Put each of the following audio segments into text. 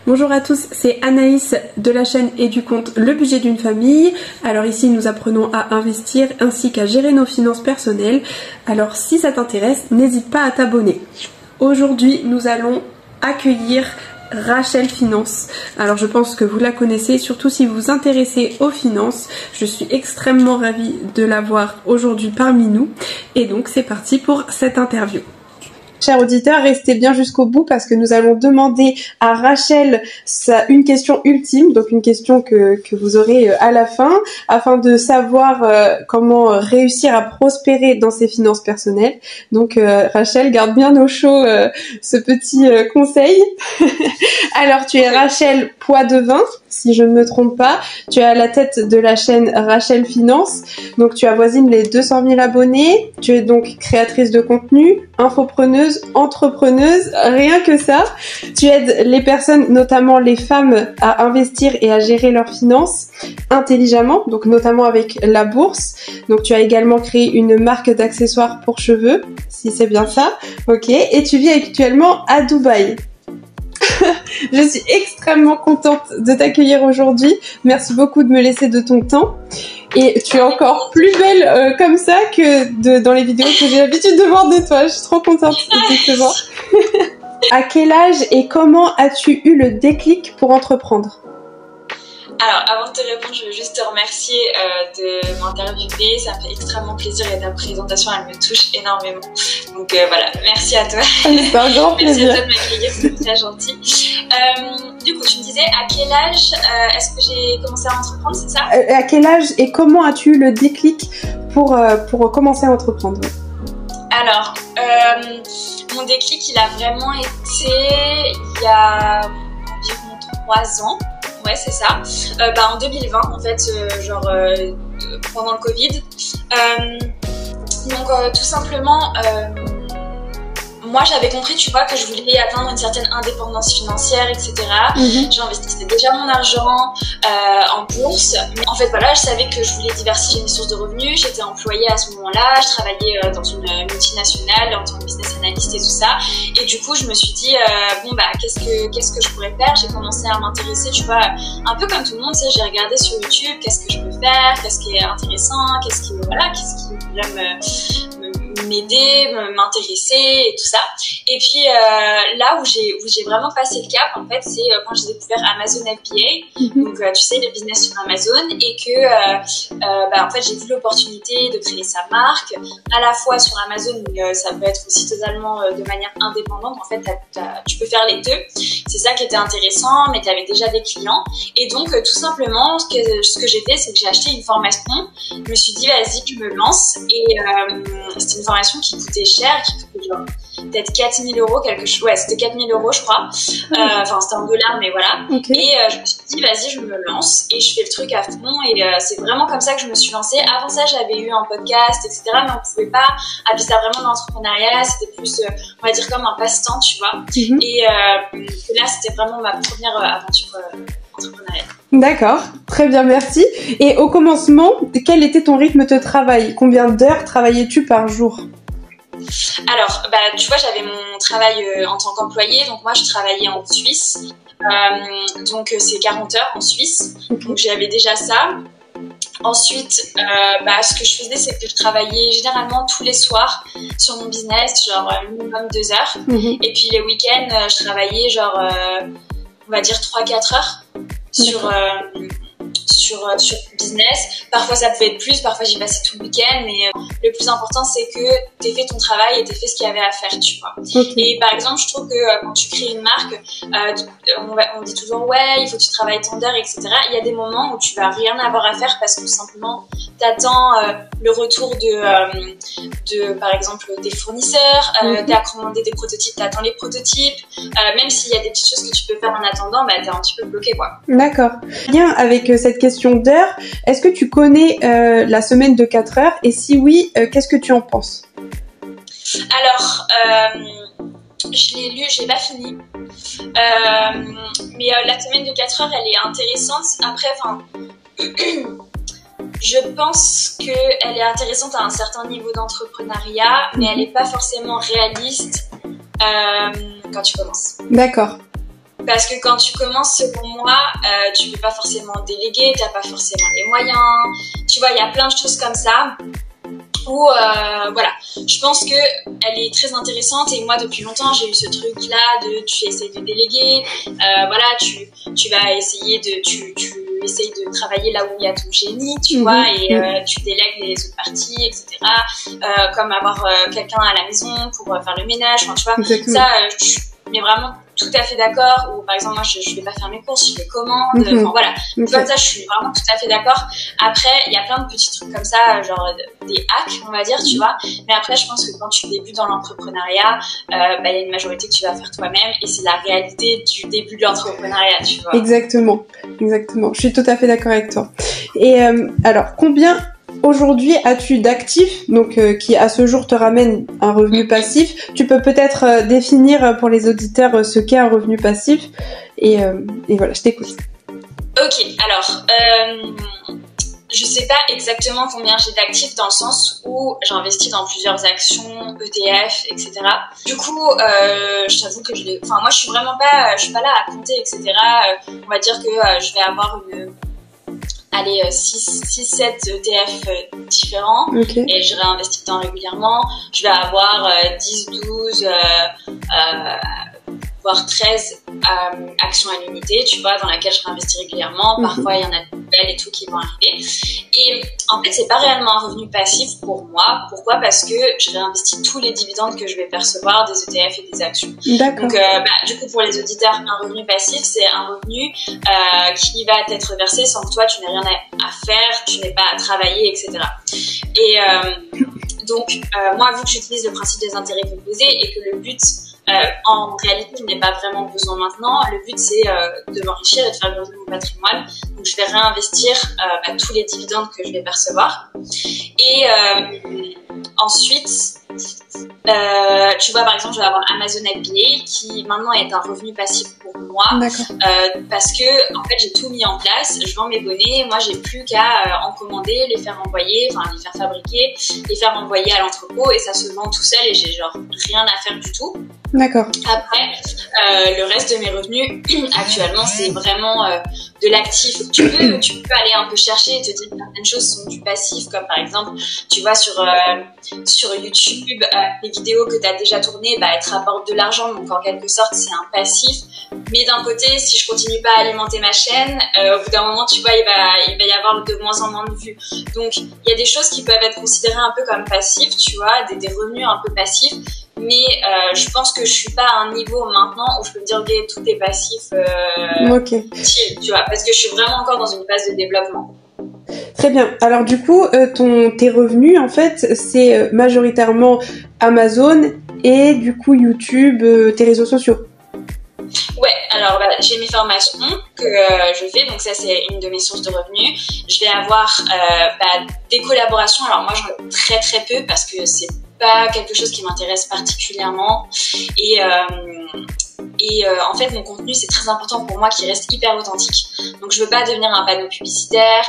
Bonjour à tous, c'est Anaïs de la chaîne et du compte Le Budget d'une famille. Alors ici nous apprenons à investir ainsi qu'à gérer nos finances personnelles. Alors si ça t'intéresse, n'hésite pas à t'abonner. Aujourd'hui nous allons accueillir Rachel Finance. Alors je pense que vous la connaissez, surtout si vous vous intéressez aux finances. Je suis extrêmement ravie de la voir aujourd'hui parmi nous. Et donc c'est parti pour cette interview. Chers auditeurs, restez bien jusqu'au bout parce que nous allons demander à Rachel une question ultime, donc une question que vous aurez à la fin, afin de savoir comment réussir à prospérer dans ses finances personnelles. Donc Rachel, garde bien au chaud ce petit conseil. Alors tu es Rachel Poidevin, si je ne me trompe pas. Tu es à la tête de la chaîne Rachel Finance, donc tu avoisines les 200 000 abonnés. Tu es donc créatrice de contenu, infopreneuse, entrepreneuse, rien que ça. Tu aides les personnes, notamment les femmes, à investir et à gérer leurs finances intelligemment, donc notamment avec la bourse. Donc tu as également créé une marque d'accessoires pour cheveux, si c'est bien ça. Ok. Et tu vis actuellement à Dubaï. Je suis extrêmement contente de t'accueillir aujourd'hui. Merci beaucoup de me laisser de ton temps. Et tu es encore plus belle comme ça que dans les vidéos que j'ai l'habitude de voir de toi. Je suis trop contente de te voir. À quel âge et comment as-tu eu le déclic pour entreprendre ? Alors, avant de te répondre, je veux juste te remercier de m'interviewer. Ça me fait extrêmement plaisir et ta présentation, elle me touche énormément. Donc voilà, merci à toi. C'est un grand plaisir. Merci à toi de m'accueillir, c'est très gentil. Du coup, tu me disais à quel âge est-ce que j'ai commencé à entreprendre, c'est ça ? À quel âge et comment as-tu eu le déclic pour commencer à entreprendre ? Alors, mon déclic, il a vraiment été il y a environ 3 ans. Ouais, c'est ça. En 2020, en fait, pendant le Covid. Tout simplement, moi, j'avais compris, tu vois, que je voulais atteindre une certaine indépendance financière, etc. J'investissais déjà mon argent en bourse. Mais en fait, voilà, je savais que je voulais diversifier mes sources de revenus. J'étais employée à ce moment-là. Je travaillais dans une multinationale en tant que business analyst et tout ça. Et du coup, je me suis dit, qu'est-ce que je pourrais faire ? J'ai commencé à m'intéresser, tu vois, un peu comme tout le monde, tu sais, j'ai regardé sur YouTube, qu'est-ce que je peux faire, qu'est-ce qui est intéressant, qu'est-ce qui pourrait m'aider, m'intéresser et tout ça. Et puis là où j'ai vraiment passé le cap, en fait, c'est quand j'ai découvert Amazon FBA, donc tu sais, le business sur Amazon, et que en fait j'ai vu l'opportunité de créer sa marque à la fois sur Amazon, mais ça peut être aussi totalement de manière indépendante. En fait, tu peux faire les deux. C'est ça qui était intéressant, mais tu avais déjà des clients, et donc tout simplement ce que j'ai fait, c'est que j'ai acheté une formation. Je me suis dit vas-y, je me lance, et c'était une formation qui coûtait cher, qui coûtait genre peut-être 4 000 €, quelque chose. Ouais, c'était 4 000 € je crois. Enfin, c'était en dollars, mais voilà. Okay. Et je me suis dit, vas-y, je me lance et je fais le truc à fond. Et c'est vraiment comme ça que je me suis lancée. Avant ça, j'avais eu un podcast, etc. Mais on pouvait pas appeler ça vraiment de l'entrepreneuriat. C'était plus, on va dire, comme un passe-temps, tu vois. Et là, c'était vraiment ma première aventure entrepreneuriale. D'accord, très bien, merci. Et au commencement, quel était ton rythme de travail ? Combien d'heures travaillais-tu par jour ? Alors, tu vois, j'avais mon travail en tant qu'employée, donc moi je travaillais en Suisse, donc c'est 40 heures en Suisse, donc j'avais déjà ça. Ensuite, ce que je faisais, c'est que je travaillais généralement tous les soirs sur mon business, genre minimum 2 heures, et puis les week-ends, je travaillais genre, on va dire 3-4 heures sur business. Parfois ça pouvait être plus, parfois j'y passais tout le week-end, mais le plus important c'est que t'aies fait ton travail et t'aies fait ce qu'il y avait à faire, tu vois. Et par exemple, je trouve que quand tu crées une marque, on dit toujours ouais, il faut que tu travailles tant d'heures, etc. Il y a des moments où tu vas rien avoir à faire parce que tout simplement t'attends le retour de par exemple des fournisseurs, t'as commandé des prototypes, t'attends les prototypes, même s'il y a des petites choses que tu peux faire en attendant, t'es un petit peu bloqué, quoi. D'accord. Bien, avec cette question d'heures, est-ce que tu connais la semaine de 4 heures, et si oui, qu'est-ce que tu en penses ? Alors, je l'ai lu, je l'ai pas fini, mais la semaine de 4 heures, elle est intéressante. Après, je pense qu'elle est intéressante à un certain niveau d'entrepreneuriat, mais elle n'est pas forcément réaliste quand tu commences. D'accord. Parce que quand tu commences, selon moi, tu peux pas forcément déléguer, t'as pas forcément les moyens. Tu vois, il y a plein de choses comme ça où, voilà, je pense que elle est très intéressante. Et moi, depuis longtemps, j'ai eu ce truc-là de tu essayes de déléguer. Voilà, tu vas essayer de, tu essayes de travailler là où il y a ton génie, tu vois, et tu délègues les autres parties, etc. Comme avoir quelqu'un à la maison pour faire le ménage. Enfin, tu vois, exactement. ça, mais vraiment tout à fait d'accord. Ou par exemple, moi, je vais pas faire mes courses, je les commande. Enfin, voilà. Comme ça, je suis vraiment tout à fait d'accord. Après, il y a plein de petits trucs comme ça, genre des hacks, on va dire, tu vois. Mais après, je pense que quand tu débutes dans l'entrepreneuriat, il y a une majorité que tu vas faire toi-même, et c'est la réalité du début de l'entrepreneuriat, tu vois. Exactement. Je suis tout à fait d'accord avec toi. Et alors, combien aujourd'hui as-tu d'actifs, donc qui à ce jour te ramènent un revenu passif? Tu peux peut-être définir pour les auditeurs ce qu'est un revenu passif, et voilà, je t'écoute. Ok, alors je sais pas exactement combien j'ai d'actifs, dans le sens où j'investis dans plusieurs actions, ETF, etc. Du coup, je t'avoue que moi je suis pas là à compter, etc. On va dire que je vais avoir 6-7 ETF différents, et je réinvestis dedans régulièrement. Je vais avoir 10-12 voire 13 actions à l'unité, tu vois, dans laquelle je réinvestis régulièrement. Parfois, il y en a de nouvelles et tout qui vont arriver. Et en fait, c'est pas réellement un revenu passif pour moi. Pourquoi ? Parce que je réinvestis tous les dividendes que je vais percevoir des ETF et des actions. D'accord. Donc, du coup, pour les auditeurs, un revenu passif, c'est un revenu qui va t'être versé sans que toi, tu n'aies rien à faire, tu n'aies pas à travailler, etc. Et donc, moi, vu que j'utilise le principe des intérêts composés et que le but, en réalité, je n'ai pas vraiment besoin maintenant. Le but, c'est de m'enrichir et de faire grandir mon patrimoine. Donc, je vais réinvestir tous les dividendes que je vais percevoir. Et ensuite, tu vois, par exemple, je vais avoir Amazon FBA qui maintenant est un revenu passif pour moi. Parce que, en fait, j'ai tout mis en place. Je vends mes bonnets. Moi, j'ai plus qu'à en commander, les faire envoyer, enfin, les faire fabriquer, les faire envoyer à l'entrepôt, et ça se vend tout seul, et j'ai genre rien à faire du tout. D'accord. Après, le reste de mes revenus, actuellement, c'est vraiment de l'actif. Tu peux aller un peu chercher et te dire que certaines choses sont du passif, comme par exemple, tu vois, sur YouTube, les vidéos que tu as déjà tournées, elles te rapportent de l'argent, donc en quelque sorte, c'est un passif. Mais d'un côté, si je continue pas à alimenter ma chaîne, au bout d'un moment, tu vois, il va y avoir de moins en moins de vues. Donc, il y a des choses qui peuvent être considérées un peu comme passives, tu vois, des revenus un peu passifs. Mais je pense que je suis pas à un niveau maintenant où je peux me dire ok, tout est passif, chill, tu vois, parce que je suis vraiment encore dans une phase de développement. Très bien. Alors du coup, tes revenus, en fait, c'est majoritairement Amazon et du coup YouTube, tes réseaux sociaux. Ouais, alors j'ai mes formations que je fais, donc ça c'est une de mes sources de revenus. Je vais avoir des collaborations. Alors moi j'en ai très très peu parce que c'est pas quelque chose qui m'intéresse particulièrement, et en fait mon contenu c'est très important pour moi qu'il reste hyper authentique, donc je veux pas devenir un panneau publicitaire.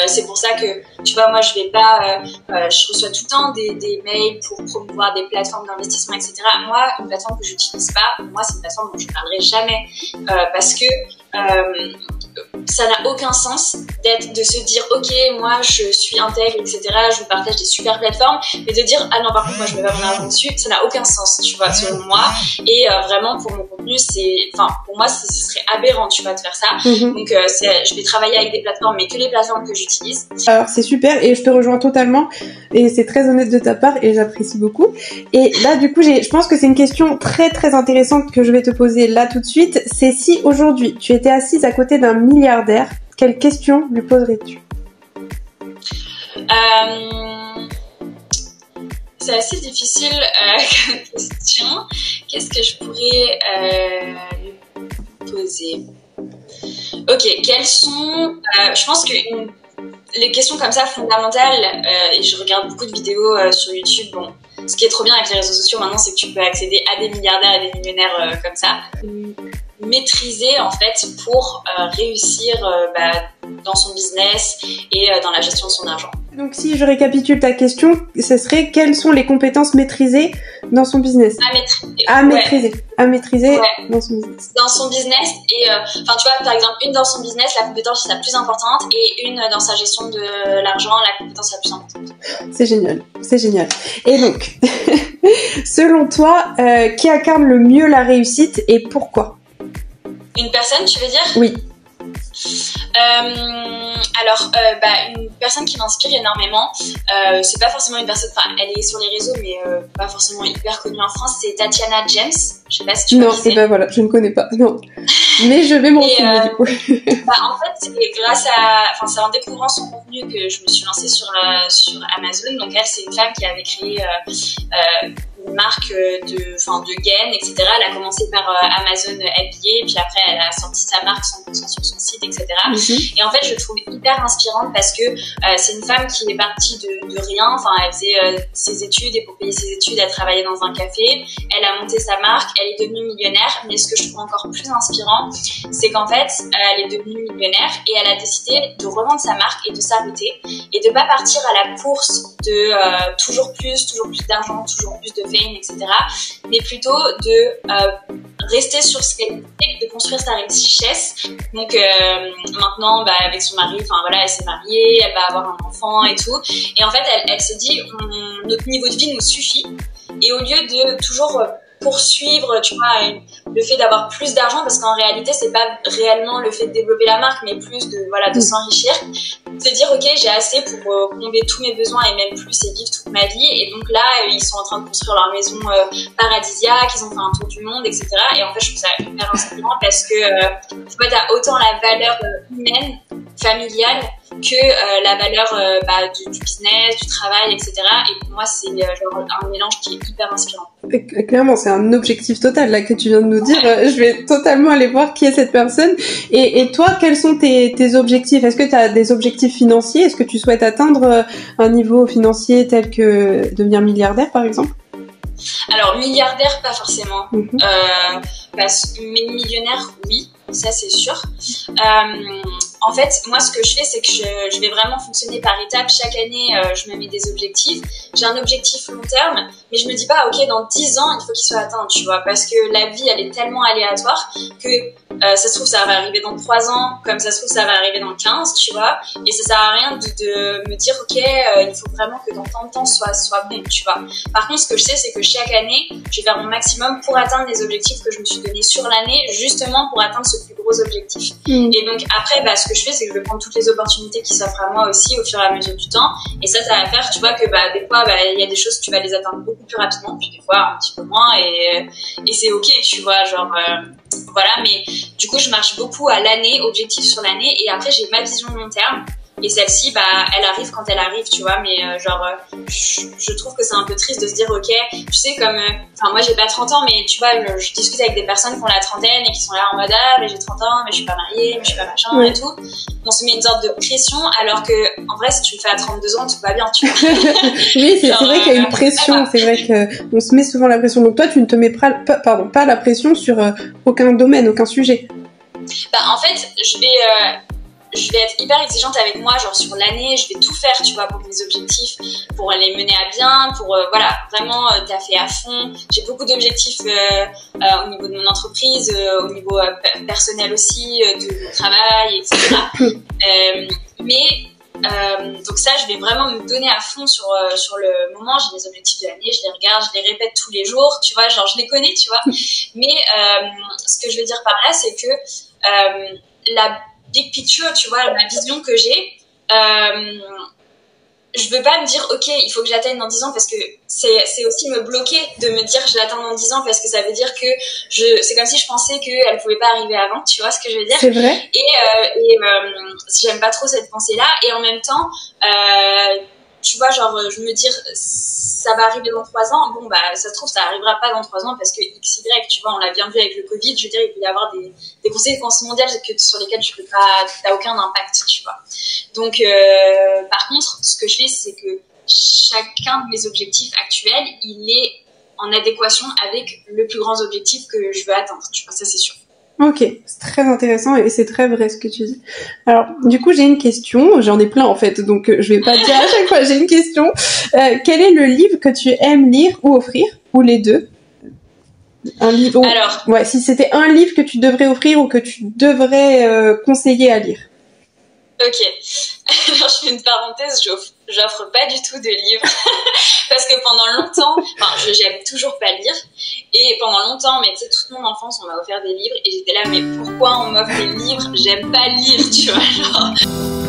C'est pour ça que tu vois, moi je vais pas je reçois tout le temps des mails pour promouvoir des plateformes d'investissement, etc. Moi, une plateforme que j'utilise pas, moi c'est une plateforme dont je parlerai jamais, parce que ça n'a aucun sens de se dire ok, moi je suis intègre, etc., je vous partage des super plateformes, mais de dire ah non, par contre moi je mets pas mon argent dessus, ça n'a aucun sens, tu vois, selon moi. Et vraiment pour mon contenu, pour moi ce serait aberrant, tu vois, de faire ça. Donc je vais travailler avec des plateformes, mais que les plateformes que j'utilise. Alors c'est super, et je te rejoins totalement, et c'est très honnête de ta part, et j'apprécie beaucoup. Et là du coup je pense que c'est une question très très intéressante que je vais te poser là tout de suite. C'est si aujourd'hui tu étais assise à côté d'un milliardaire, quelle question lui poserais-tu ? C'est assez difficile comme question. Qu'est-ce que je pourrais lui poser ? Ok, quelles sont... je pense que les questions comme ça fondamentales, et je regarde beaucoup de vidéos sur YouTube, bon, ce qui est trop bien avec les réseaux sociaux maintenant, c'est que tu peux accéder à des milliardaires et des millionnaires comme ça. Maîtriser en fait pour réussir dans son business et dans la gestion de son argent. Donc si je récapitule ta question, ce serait quelles sont les compétences maîtrisées dans son business. À maîtriser dans son business. Dans son business et tu vois par exemple une dans son business la compétence la plus importante et une dans sa gestion de l'argent la compétence la plus importante. C'est génial. Et donc selon toi qui incarne le mieux la réussite et pourquoi? Une personne, tu veux dire? Oui. Une personne qui m'inspire énormément, c'est pas forcément une personne, enfin elle est sur les réseaux mais pas forcément hyper connue en France, c'est Tatiana James, je sais pas si tu vois. Non, c'est pas, voilà, je ne connais pas, non. Mais je vais m'en renseigner du coup. En fait, c'est c'est en découvrant son contenu que je me suis lancée sur Amazon. Donc elle, c'est une femme qui avait créé une marque de gaines, etc. Elle a commencé par Amazon FBA, puis après elle a sorti sa marque 100% sur son site, etc. Et en fait, je trouve hyper inspirante parce que c'est une femme qui est partie de rien. Enfin, elle faisait ses études et pour payer ses études, elle travaillait dans un café. Elle a monté sa marque, elle est devenue millionnaire. Mais ce que je trouve encore plus inspirant, c'est qu'en fait, elle est devenue millionnaire et elle a décidé de revendre sa marque et de s'arrêter et de pas partir à la course de toujours plus d'argent, toujours plus de fame, etc. Mais plutôt de rester sur ce qu'elle fait, de construire sa richesse. Donc maintenant, avec son mari, elle s'est mariée, elle va avoir un enfant et tout. Et en fait, elle s'est dit, notre niveau de vie nous suffit. Et au lieu de toujours poursuivre, tu vois, le fait d'avoir plus d'argent, parce qu'en réalité, c'est pas réellement le fait de développer la marque, mais plus de s'enrichir. Se dire, ok, j'ai assez pour combler tous mes besoins et même plus et vivre toute ma vie. Et donc là, ils sont en train de construire leur maison paradisiaque, ils ont fait un tour du monde, etc. Et en fait, je trouve ça hyper inspirant parce que tu vois, t'as autant la valeur humaine, familiale, que la valeur du business, du travail, etc. Et pour moi, c'est un mélange qui est hyper inspirant. Clairement, c'est un objectif total là que tu viens de nous dire. Je vais totalement aller voir qui est cette personne. Et toi, quels sont tes objectifs? Est-ce que tu as des objectifs financiers? Est-ce que tu souhaites atteindre un niveau financier tel que devenir milliardaire, par exemple? Alors, milliardaire, pas forcément. Mais millionnaire, oui, ça c'est sûr. En fait, moi, ce que je fais, c'est que je vais vraiment fonctionner par étapes. Chaque année, je me mets des objectifs. J'ai un objectif long terme, mais je me dis pas, ok, dans 10 ans, il faut qu'il soit atteint, tu vois, parce que la vie, elle est tellement aléatoire que ça se trouve, ça va arriver dans 3 ans, comme ça se trouve, ça va arriver dans 15, tu vois, et ça sert à rien de me dire, ok, il faut vraiment que dans tant de temps soit bon, tu vois. Par contre, ce que je sais, c'est que chaque année, je vais faire mon maximum pour atteindre les objectifs que je me suis donné sur l'année, justement pour atteindre ce plus gros objectif. Et donc, après, ce que je fais, c'est que je vais prendre toutes les opportunités qui s'offrent à moi aussi au fur et à mesure du temps, et ça va faire, tu vois, que des fois, il y a des choses, tu vas les atteindre beaucoup plus rapidement, puis des fois, un petit peu moins, et c'est ok, tu vois, genre, voilà, mais du coup, je marche beaucoup à l'année, objectif sur l'année, et après, j'ai ma vision long terme. Et celle-ci, elle arrive quand elle arrive, tu vois, mais je trouve que c'est un peu triste de se dire, ok, tu sais, comme, moi j'ai pas 30 ans, mais tu vois, je discute avec des personnes qui ont la trentaine et qui sont là en mode, mais j'ai 30 ans, mais je suis pas mariée, mais je suis pas machin et tout. On se met une sorte de pression, alors que, en vrai, si tu le fais à 32 ans, tout va bien, tu vois. Oui, c'est vrai qu'il y a une pression, c'est vrai qu'on se met souvent la pression. Donc toi, tu ne te mets pas la pression sur aucun domaine, aucun sujet. En fait, je vais être hyper exigeante avec moi, genre sur l'année, je vais tout faire, tu vois, pour mes objectifs, pour les mener à bien, pour vraiment taffer à fond. J'ai beaucoup d'objectifs au niveau de mon entreprise, au niveau personnel aussi, de mon travail, etc. Donc ça, je vais vraiment me donner à fond sur le moment. J'ai des objectifs de l'année, je les regarde, je les répète tous les jours, tu vois, genre je les connais, tu vois. Mais ce que je veux dire par là, c'est que la big picture, tu vois, ma vision que j'ai, je veux pas me dire, ok, il faut que j'atteigne dans 10 ans parce que c'est aussi me bloquer de me dire je l'atteins dans 10 ans parce que ça veut dire que c'est comme si je pensais qu'elle pouvait pas arriver avant, tu vois ce que je veux dire? C'est vrai. Et j'aime pas trop cette pensée-là, et en même temps, tu vois, genre, je me dire, ça va arriver dans 3 ans. Bon, ça se trouve, ça arrivera pas dans 3 ans parce que XY, tu vois, on l'a bien vu avec le Covid. Je veux dire, il peut y avoir des conséquences mondiales sur lesquelles t'as aucun impact, tu vois. Donc, par contre, ce que je fais, c'est que chacun de mes objectifs actuels, il est en adéquation avec le plus grand objectif que je veux atteindre, tu vois, ça c'est sûr. Ok, c'est très intéressant et c'est très vrai ce que tu dis. Alors, du coup, j'ai une question. J'en ai plein en fait, donc je vais pas dire à chaque fois. J'ai une question. Quel est le livre que tu aimes lire ou offrir ou les deux? Un livre. Alors. Ouais, si c'était un livre que tu devrais offrir ou que tu devrais conseiller à lire. Ok. Alors, je fais une parenthèse, j'offre pas du tout de livres. Parce que pendant longtemps, j'aime toujours pas lire. Et pendant longtemps, mais tu sais, toute mon enfance, on m'a offert des livres. Et j'étais là, mais pourquoi on m'offre des livres? J'aime pas lire, tu vois, genre.